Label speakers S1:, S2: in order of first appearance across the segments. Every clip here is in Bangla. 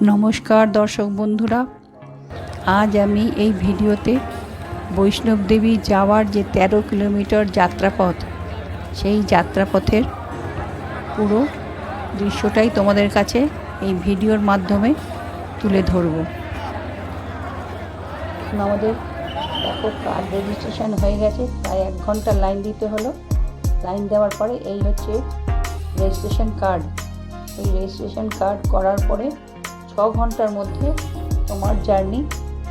S1: নমস্কার দর্শক বন্ধুরা, আজ আমি এই ভিডিওতে বৈষ্ণব দেবী যাওয়ার যে 13 কিলোমিটার যাত্রাপথ, সেই যাত্রাপথের পুরো দৃশ্যটাই তোমাদের কাছে এই ভিডিওর মাধ্যমে তুলে ধরব। আমাদের দেখো কার্ড রেজিস্ট্রেশন হয়ে গেছে, প্রায় 1 ঘন্টা লাইন দিতে হলো। লাইন দেওয়ার পরে এই হচ্ছে রেজিস্ট্রেশন কার্ড। এই রেজিস্ট্রেশন কার্ড করার পরে 6 ঘন্টার মধ্যে তোমার জার্নি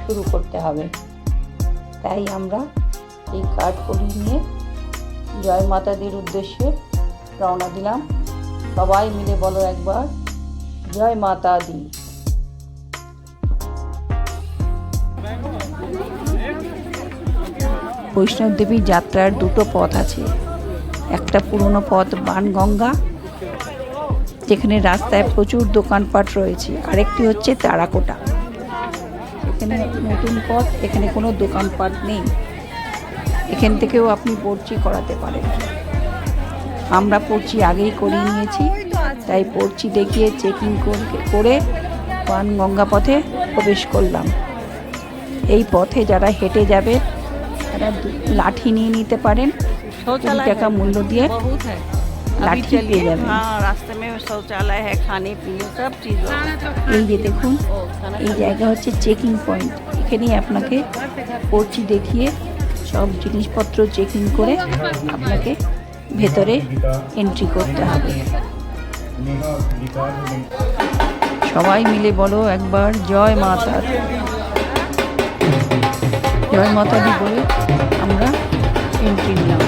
S1: শুরু করতে হবে। তাই আমরা এই কার্ড করিয়ে নিয়ে জয় মাতা দির উদ্দেশ্যে রওনা দিলাম। সবাই মিলে বলো একবার, জয় মাতা দি। বৈষ্ণব দেবী যাত্রার দুটো পথ আছে। একটা পুরনো পথ বানগঙ্গা, যেখানে রাস্তায় প্রচুর দোকানপাট রয়েছে। আরেকটি হচ্ছে তারাকোটা, এখানে নতুন পথ, এখানে কোনো দোকানপাট নেই। এখান থেকেও আপনি পর্চি করাতে পারেন। আমরা পর্চি আগেই করিয়ে নিয়েছি, তাই পর্চি দেখিয়ে চেকিং করে বানগঙ্গা পথে প্রবেশ করলাম। এই পথে যারা হেঁটে যাবে তারা লাঠি নিয়ে নিতে পারেন। 20 টাকা মূল্য দিয়ে লাঠি পেয়ে যাবেন।
S2: रास्ते में शौचालय है, खाने पीने सब चीज़।
S1: এই যে দেখুন, এই জায়গা হচ্ছে চেকিং পয়েন্ট। এখানেই আপনাকে পর্চি দেখিয়ে সব জিনিসপত্র চেকিং করে আপনাকে ভেতরে এন্ট্রি করতে হবে। সবাই মিলে বলো একবার, জয় মাতা দি। জয় মাতা দি বলে আমরা এন্ট্রি নিলাম।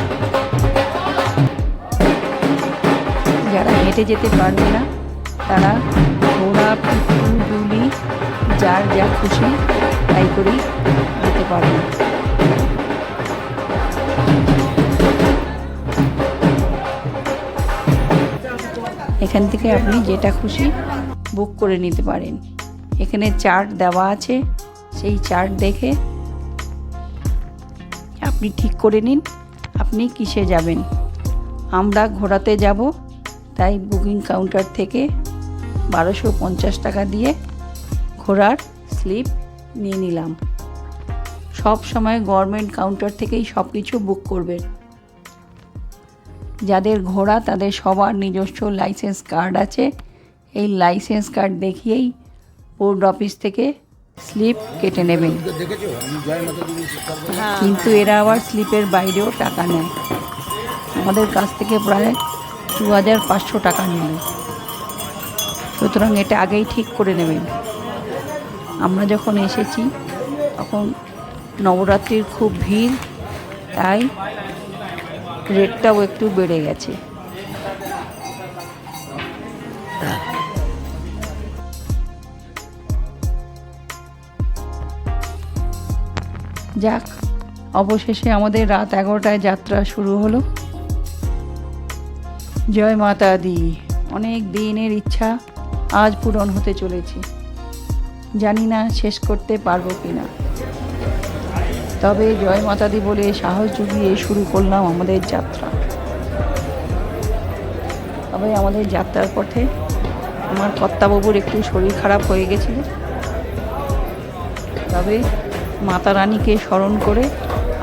S1: যারা হেঁটে যেতে পারবে না তারা ঘোড়া, পিঠু, ডুলি, যার যা খুশি তাই করেই যেতে পারবে। এখান থেকে আপনি যেটা খুশি বুক করে নিতে পারেন। এখানে চার্ট দেওয়া আছে, সেই চার্ট দেখে আপনি ঠিক করে নিন আপনি কিসে যাবেন। আমরা ঘোড়াতে যাব, তাই বুকিং কাউন্টার থেকে 1250 টাকা দিয়ে ঘোড়ার স্লিপ নিয়ে নিলাম। সব সময় গভর্নমেন্ট কাউন্টার থেকেই সব কিছু বুক করবেন। যাদের ঘোড়া তাদের সবার নিজস্ব লাইসেন্স কার্ড আছে। এই লাইসেন্স কার্ড দেখিয়েই পোর্ট অফিস থেকে স্লিপ কেটে নেবেন। কিন্তু এরা আবার স্লিপের বাইরেও টাকা নেয়। আমাদের কাছ থেকে প্রায় 2500 টাকা নিল। সুতরাং এটা আগেই ঠিক করে নেবেন। আমরা যখন এসেছি তখন নবরাত্রির খুব ভিড়, তাই রেটটাও একটু বেড়ে গেছে। যাক, অবশেষে আমাদের রাত 11টায় যাত্রা শুরু হলো। জয় মাতা দি। অনেক দিনের ইচ্ছা আজ পূরণ হতে চলেছে। জানি না শেষ করতে পারবো কিনা, তবে জয় মাতা দি বলে সাহস জুগিয়ে শুরু করলাম আমাদের যাত্রা। তবে আমাদের যাত্রার পথে আমার কর্তাবাবুর একটু শরীর খারাপ হয়ে গেছিল, তবে মাতা রানীকে স্মরণ করে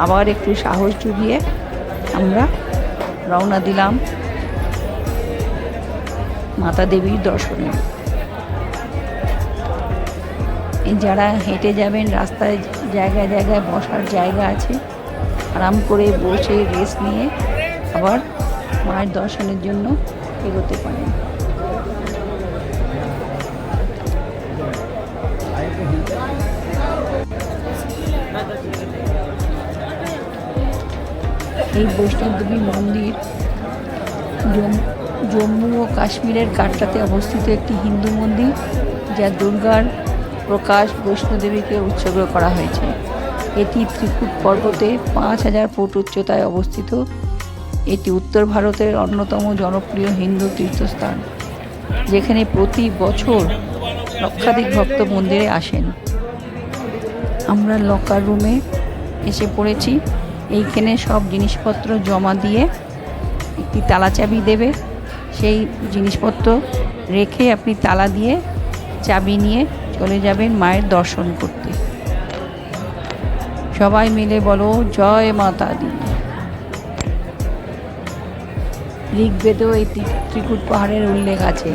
S1: আবার একটু সাহস জুগিয়ে আমরা রওনা দিলাম মাতা দেবীর দর্শনে। যারা হেঁটে যাবেন রাস্তায় জায়গায় জায়গায় বসার জায়গা আছে, আরাম করে বসে রেস্ট নিয়ে আবার মায়ের দর্শনের জন্য এগোতে পারেন। এই বৈষ্ণব দেবী মন্দির জম্মু ও কাশ্মীরের কাটরাতে অবস্থিত একটি হিন্দু মন্দির, যা দুর্গার প্রকাশ বৈষ্ণোদেবীকে উৎসর্গ করা হয়েছে। এটি ত্রিকুট পর্বতে 5000 ফুট উচ্চতায় অবস্থিত। এটি উত্তর ভারতের অন্যতম জনপ্রিয় হিন্দু তীর্থস্থান, যেখানে প্রতি বছর লক্ষাধিক ভক্ত মন্দিরে আসেন। আমরা লকার রুমে এসে পড়েছি। এইখানে সব জিনিসপত্র জমা দিয়ে একটি তালা চাবি দেবে। সেই জিনিসপত্র রেখে আপনি তালা দিয়ে চাবি নিয়ে চলে যাবেন মায়ের দর্শন করতে। সবাই মিলে বলো জয় মাতা দি। ঋগ্বেদেও এই ত্রিকুট পাহাড়ের উল্লেখ আছে,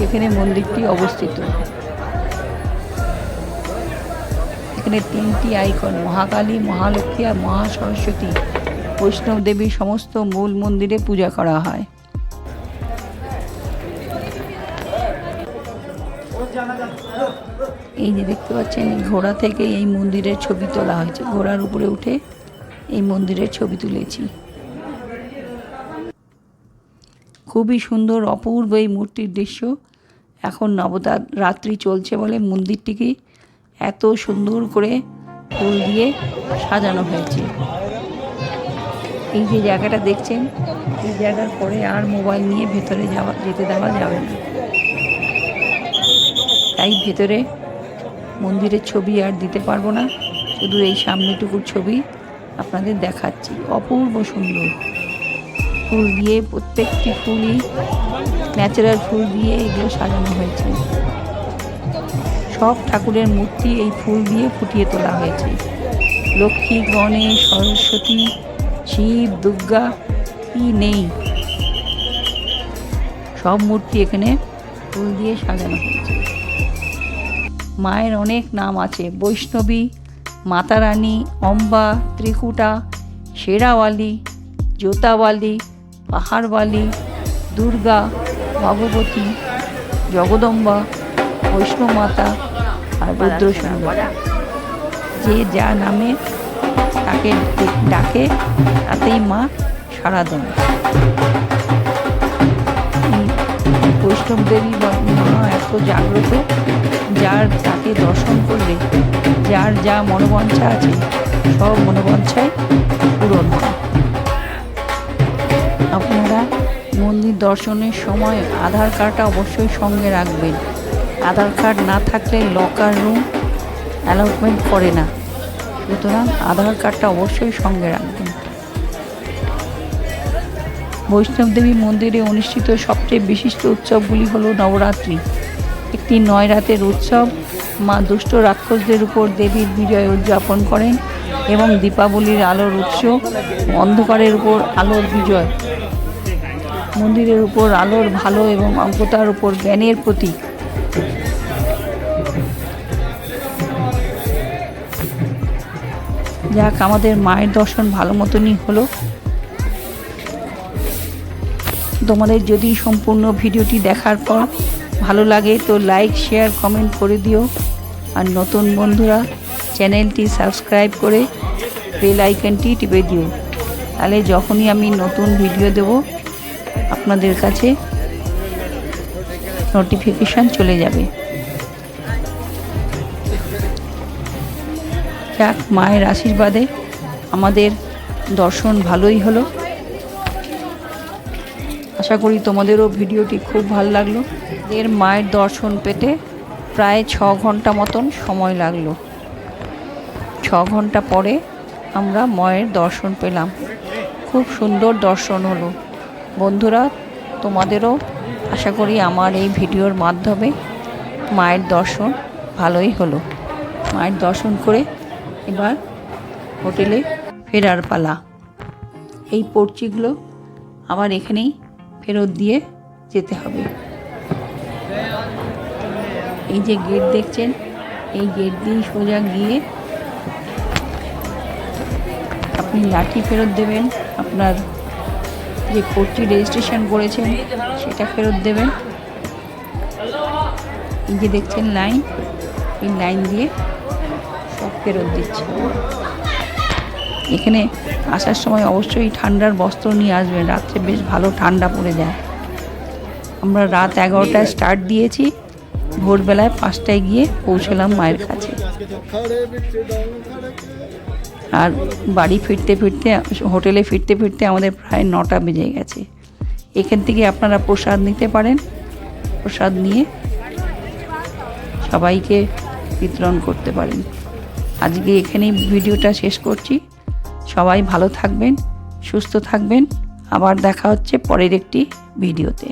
S1: এখানে মন্দিরটি অবস্থিত। এখানে 3টি আইকন মহাকালী, মহালক্ষ্মী আর মহাসরস্বতী বৈষ্ণব দেবীর সমস্ত মূল মন্দিরে পূজা করা হয়। এই যে দেখতে পাচ্ছেন ঘোড়া থেকে এই মন্দিরের ছবি তোলা হয়েছে, ঘোড়ার উপরে উঠে এই মন্দিরের ছবি তুলেছি। খুবই সুন্দর অপূর্ব এই মূর্তির দৃশ্য। এখন নবরাত্রি চলছে বলে মন্দিরটিকে এত সুন্দর করে ফুল দিয়ে সাজানো হয়েছে। এই যে জায়গাটা দেখছেন, এই জায়গার পরে আর মোবাইল নিয়ে ভেতরে যেতে দেওয়া যাবে না, তাই ভেতরে মন্দিরের ছবি আর দিতে পারবো না, শুধু এই সামনেটুকুর ছবি আপনাদের দেখাচ্ছি। অপূর্ব সুন্দর ফুল দিয়ে, প্রত্যেকটি ফুলই ন্যাচারাল ফুল দিয়ে এগুলো সাজানো হয়েছে। সব ঠাকুরের মূর্তি এই ফুল দিয়ে ফুটিয়ে তোলা হয়েছে। লক্ষ্মী, গণেশ, সরস্বতী, শিব, দুর্গা কি নেই, সব মূর্তি এখানে ফুল দিয়ে সাজানো হয়েছে। মায়ের অনেক নাম আছে, বৈষ্ণবী, মাতারানী, অম্বা, ত্রিকুটা, শেরাওয়ালি, জোতাওয়ালি, পাহাড়ওয়ালি, দুর্গা, ভগবতী, জগদম্বা, বৈষ্ণব মাতা আর রুদ্রসুন্দর। যে যা নামে তাকে ডাকে তাতেই মা সাড়া দেন। বৈষ্ণব দেবী মা এত জাগ্রত, যার তাকে দর্শন করলে যার যা মনোবাঞ্ছা আছে সব মনোবাঞ্ছাই পূরণ হয়। আপনারা মন্দির দর্শনের সময় আধার কার্ডটা অবশ্যই সঙ্গে রাখবেন। আধার কার্ড না থাকলে লকার রুম অ্যালটমেন্ট করে না, সুতরাং আধার কার্ডটা অবশ্যই সঙ্গে রাখবেন। বৈষ্ণব দেবী মন্দিরে অনুষ্ঠিত সবচেয়ে বিশিষ্ট উৎসবগুলি হলো নবরাত্রি, একটি 9 রাতের উৎসব। মা দুষ্ট রাক্ষসদের উপর দেবীর বিজয় উদযাপন করেন এবং দীপাবলির আলোর উৎসব, অন্ধকারের উপর আলোর বিজয়, মন্দিরের উপর আলোর ভালো এবং অজ্ঞতার উপর জ্ঞানের প্রতীক। যাক, আমাদের মায়ের দর্শন ভালো মতনই হলো। তোমাদের যদি সম্পূর্ণ ভিডিওটি দেখার পর ভালো লাগে তো লাইক, শেয়ার, কমেন্ট করে দিও। আর নতুন বন্ধুরা চ্যানেলটি সাবস্ক্রাইব করে বেল আইকনটি টিপে দিও, তাহলে যখনই আমি নতুন ভিডিও দেব আপনাদের কাছে নোটিফিকেশান চলে যাবে। যাক, মায়ের আশীর্বাদে আমাদের দর্শন ভালোই হলো। আশা করি তোমাদেরও ভিডিওটি খুব ভালো লাগলো। এর মায়ের দর্শন পেতে প্রায় 6 ঘন্টা মতন সময় লাগলো। 6 ঘন্টা পরে আমরা মায়ের দর্শন পেলাম। খুব সুন্দর দর্শন হলো। বন্ধুরা, তোমাদেরও আশা করি আমার এই ভিডিওর মাধ্যমে মায়ের দর্শন ভালোই হলো। মায়ের দর্শন করে এবার হোটেলে ফেরার পালা। এই পর্চিগুলো আবার এখানেই ফেরত দিয়ে যেতে হবে। এই যে গেট দেখছেন, এই গেট দিয়ে সোজা গিয়ে আপনি লাঠি ফেরত দেবেন, আপনার যে পর্চি রেজিস্ট্রেশন করেছেন সেটা ফেরত দেবেন। এই যে দেখছেন লাইন, এই লাইন দিয়ে সব ফেরত দিচ্ছে। এখানে আসার সময় অবশ্যই ঠান্ডার বস্ত্র নিয়ে আসবেন, রাত্রে বেশ ভালো ঠান্ডা পড়ে যায়। আমরা রাত 11টায় স্টার্ট দিয়েছি, ভোরবেলায় 5টায় গিয়ে পৌঁছলাম মায়ের কাছে। আর বাড়ি ফিরতে ফিরতে, হোটেলে ফিরতে ফিরতে আমাদের প্রায় 9টা বেজে গেছে। এখান থেকে আপনারা প্রসাদ নিতে পারেন, প্রসাদ নিয়ে সবাইকে বিতরণ করতে পারেন। আজকে এখানেই ভিডিওটা শেষ করছি। সবাই ভালো থাকবেন, সুস্থ থাকবেন। আবার দেখা হচ্ছে পরের একটি ভিডিওতে।